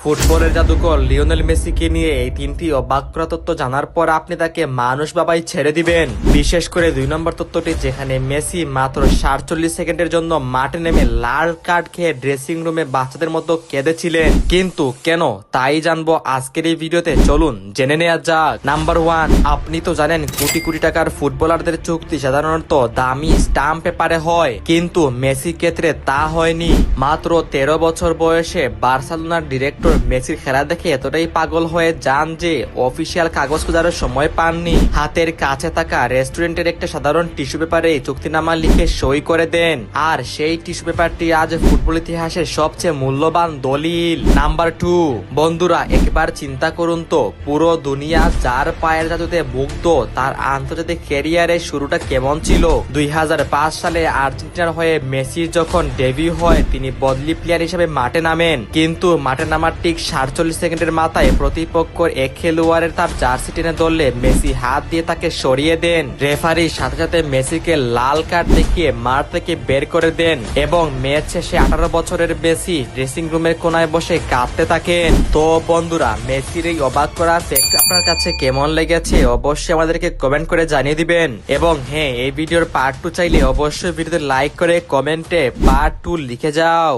ফুটবলের জাদুকর লিওনেল মেসিকে নিয়ে এই তিনটি অবাক করা তথ্য জানার পর আপনি তাকে মানুষ বাবাই ছেড়ে দিবেন। বিশেষ করে 2 নম্বর তথ্যটি, যেখানে মেসি মাত্র 47 সেকেন্ডের জন্য মাঠে নেমে লাল কার্ড খেয়ে ড্রেসিং রুমে বাচ্চাদের মতো কেঁদেছিলেন। কিন্তু কেন, তাই জানবো আজকের এই ভিডিওতে, চলুন জেনে নেওয়া যাক। নাম্বার 1, আপনি তো জানেন কোটি কোটি টাকার ফুটবলারদের চুক্তি সাধারণত দামি স্টাম্প পেপারে হয়, কিন্তু মেসির ক্ষেত্রে তা হয়নি। মাত্র 13 বছর বয়সে বার্সেলোনার ডিরেক্টর মেসির খেলা দেখে এতটাই পাগল হয়ে যান যে অফিসিয়াল কাগজ খোঁজার সময় পাননি। হাতের কাছে থাকা রেস্টুরেন্টের একটা সাধারণ টিস্যু পেপারে চুক্তিনামা লিখে সই করে দেন, আর সেই টিস্যু পেপারটি আজ ফুটবল ইতিহাসের সবচেয়ে মূল্যবান দলিল। নাম্বার 2, বন্ধুরা একবার চিন্তা করুন তো, পুরো দুনিয়া যার পায়ের জাদুতে মুগ্ধ, তার আন্তর্জাতিক ক্যারিয়ারের শুরুটা কেমন ছিল। 2005 সালে আর্জেন্টিনার হয়ে মেসির যখন ডেবিউ হয়, তিনি বদলি প্লেয়ার হিসেবে মাঠে নামেন, কিন্তু মাঠে নামার ঠিক 47 সেকেন্ডের মাথায় প্রতিপক্ষের এক খেলোয়াড়ের তার জার্সি টেনে ধরলে মেসি হাত দিয়ে তাকে সরিয়ে দেন। রেফারি সাথে সাথে মেসিকে লাল কার্ড দেখিয়ে মাঠ থেকে বের করে দেন এবং ম্যাচ শেষে 18 বছরের মেসি ড্রেসিং রুমের কোনায় বসে কাঁদতে থাকেন। তো বন্ধুরা, মেসির এই অবাক করা ফ্যাক্ট আপনার কাছে কেমন লেগেছে অবশ্যই আমাদেরকে কমেন্ট করে জানিয়ে দিবেন। এবং হ্যাঁ, এই ভিডিওর পার্ট 2 চাইলে অবশ্যই ভিডিওতে লাইক করে কমেন্টে পার্ট 2 লিখে যাও।